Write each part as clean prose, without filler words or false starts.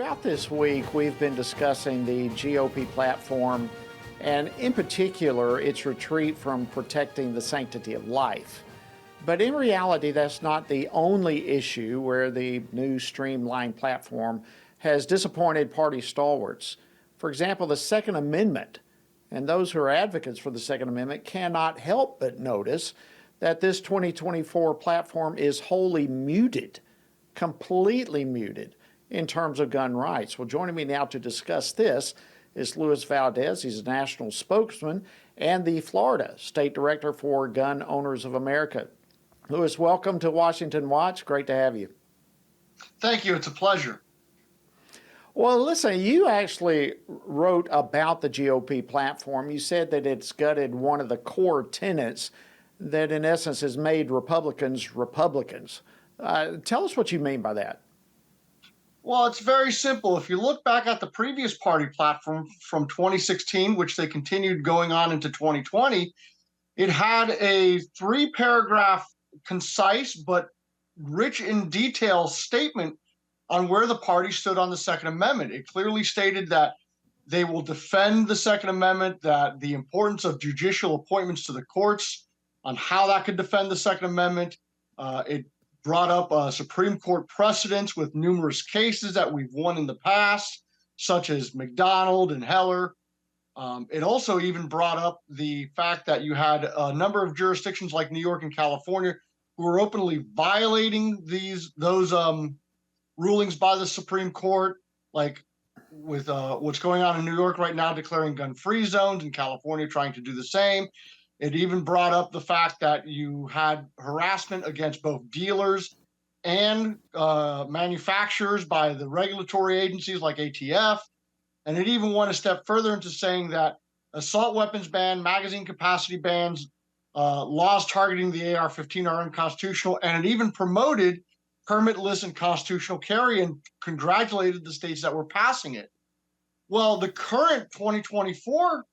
Throughout this week, we've been discussing the GOP platform and, in particular, its retreat from protecting the sanctity of life. But in reality, that's not the only issue where the new streamlined platform has disappointed party stalwarts. For example, the Second Amendment, and those who are advocates for the Second Amendment cannot help but notice that this 2024 platform is wholly muted, completely muted in terms of gun rights. Well, joining me now to discuss this is Louis Valdes. He's a national spokesman and the Florida State Director for Gun Owners of America. Louis, welcome to Washington Watch. Great to have you. Thank you. It's a pleasure. Well, listen, you actually wrote about the GOP platform. You said that it's gutted one of the core tenets that, in essence, has made Republicans Republicans. Tell us what you mean by that. Well, it's very simple. If you look back at the previous party platform from 2016, which they continued going on into 2020, it had a 3-paragraph, concise but rich in detail statement on where the party stood on the Second Amendment. It clearly stated that they will defend the Second Amendment, that the importance of judicial appointments to the courts, on how that could defend the Second Amendment. It brought up Supreme Court precedents with numerous cases that we've won in the past, such as McDonald and Heller. It also even brought up the fact that you had a number of jurisdictions like New York and California who were openly violating those rulings by the Supreme Court, like with what's going on in New York right now, declaring gun-free zones, and California trying to do the same. It even brought up the fact that you had harassment against both dealers and manufacturers by the regulatory agencies like ATF. And it even went a step further into saying that assault weapons ban, magazine capacity bans, laws targeting the AR-15 are unconstitutional. And it even promoted permitless and constitutional carry and congratulated the states that were passing it. Well, the current 2024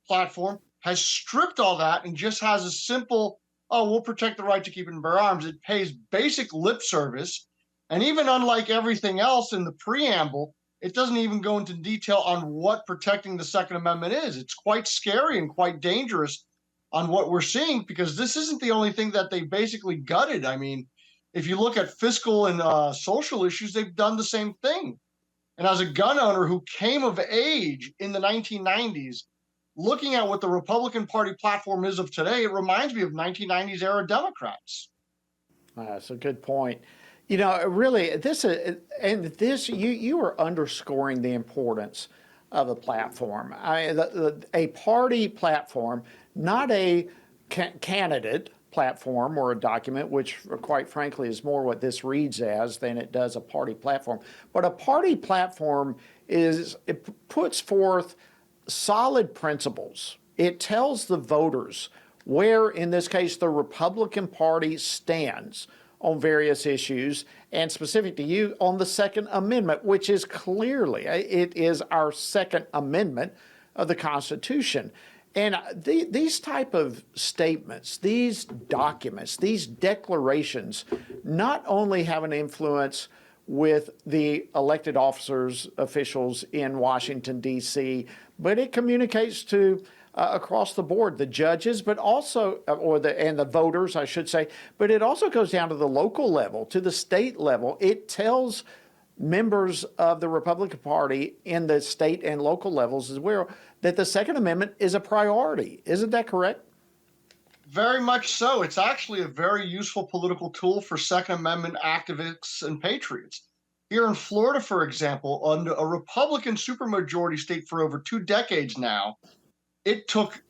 platform has stripped all that and just has a simple, oh, we'll protect the right to keep and bear arms. It pays basic lip service. And even unlike everything else in the preamble, it doesn't even go into detail on what protecting the Second Amendment is. It's quite scary and quite dangerous on what we're seeing, because this isn't the only thing that they basically gutted. I mean, if you look at fiscal and social issues, they've done the same thing. And as a gun owner who came of age in the 1990s, looking at what the Republican Party platform is of today, it reminds me of 1990s era Democrats. That's a good point. You know, really, you are underscoring the importance of a platform. A party platform, not a candidate platform or a document, which quite frankly is more what this reads as than it does a party platform. But a party platform it puts forth solid principles. It tells the voters where, in this case, the Republican Party stands on various issues, and specific to you on the Second Amendment, which is clearly, it is our Second Amendment of the Constitution. And these type of statements, these documents, these declarations not only have an influence with the elected officers, officials in Washington, D.C., but it communicates to across the board, the judges, but also, and the voters, I should say, but it also goes down to the local level, to the state level. It tells members of the Republican Party in the state and local levels as well that the Second Amendment is a priority. Isn't that correct? Very much so. It's actually a very useful political tool for Second Amendment activists and patriots. Here in Florida, for example, under a Republican supermajority state for over 2 decades now, it took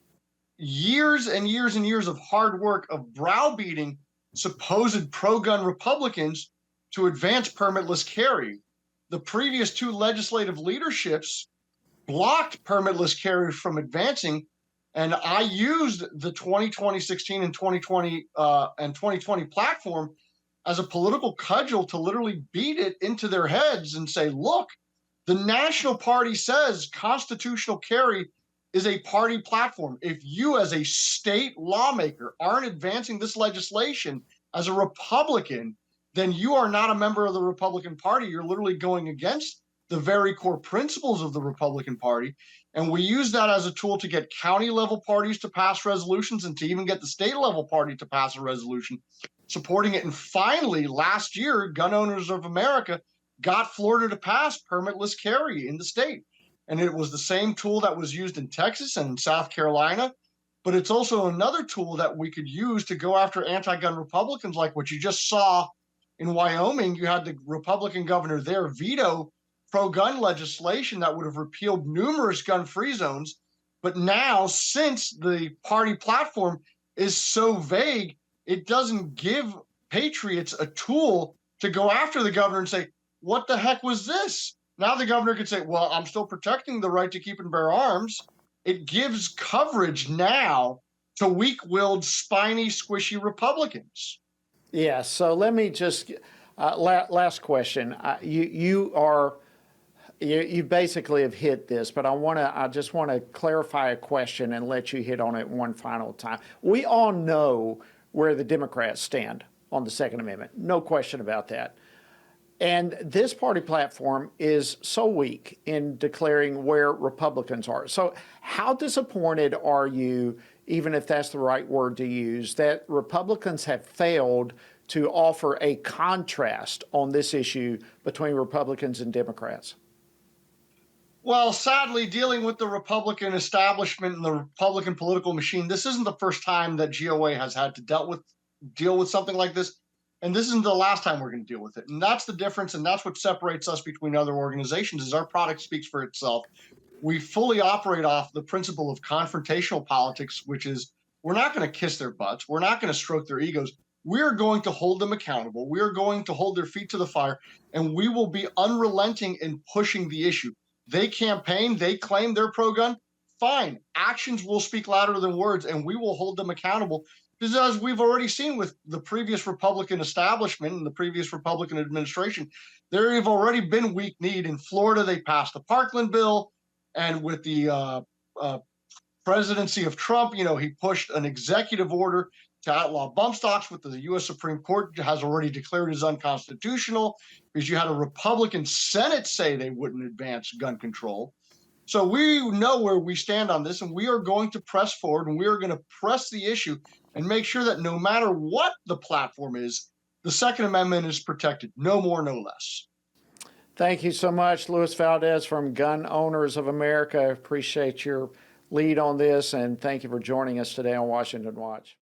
years and years and years of hard work of browbeating supposed pro-gun Republicans to advance permitless carry. The previous 2 legislative leaderships blocked permitless carry from advancing, and I used the 2016 and 2020 platform as a political cudgel to literally beat it into their heads and say, look, the national party says constitutional carry is a party platform. If you as a state lawmaker aren't advancing this legislation as a Republican, then you are not a member of the Republican Party. You're literally going against the very core principles of the Republican Party. And we use that as a tool to get county level parties to pass resolutions and to even get the state level party to pass a resolution supporting it. And finally, last year, Gun Owners of America got Florida to pass permitless carry in the state. And it was the same tool that was used in Texas and South Carolina. But it's also another tool that we could use to go after anti gun Republicans, like what you just saw in Wyoming. You had the Republican governor there veto pro gun legislation that would have repealed numerous gun free zones. But now, since the party platform is so vague, it doesn't give patriots a tool to go after the governor and say, what the heck was this? Now the governor could say, well, I'm still protecting the right to keep and bear arms. It gives coverage now to weak-willed, spiny, squishy Republicans. Yeah, so let me just, last question. You basically have hit this, but I just want to clarify a question and let you hit on it one final time. We all know where the Democrats stand on the Second Amendment. No question about that. And this party platform is so weak in declaring where Republicans are. So how disappointed are you, even if that's the right word to use, that Republicans have failed to offer a contrast on this issue between Republicans and Democrats? Well, sadly, dealing with the Republican establishment and the Republican political machine, this isn't the first time that GOA has had to deal with something like this. And this isn't the last time we're going to deal with it. And that's the difference. And that's what separates us between other organizations is our product speaks for itself. We fully operate off the principle of confrontational politics, which is we're not going to kiss their butts. We're not going to stroke their egos. We're going to hold them accountable. We're going to hold their feet to the fire, and we will be unrelenting in pushing the issue. They campaign, they claim they're pro-gun. Fine. Actions will speak louder than words, and we will hold them accountable. Because as we've already seen with the previous Republican establishment and the previous Republican administration, there have already been weak-kneed. In Florida, they passed the Parkland bill, and with the presidency of Trump, he pushed an executive order to outlaw bump stocks, which the U.S. Supreme Court has already declared as unconstitutional because you had a Republican Senate say they wouldn't advance gun control. So we know where we stand on this, and we are going to press forward, and we are going to press the issue and make sure that no matter what the platform is, the Second Amendment is protected. No more, no less. Thank you so much, Luis Valdes from Gun Owners of America. Appreciate your lead on this, and thank you for joining us today on Washington Watch.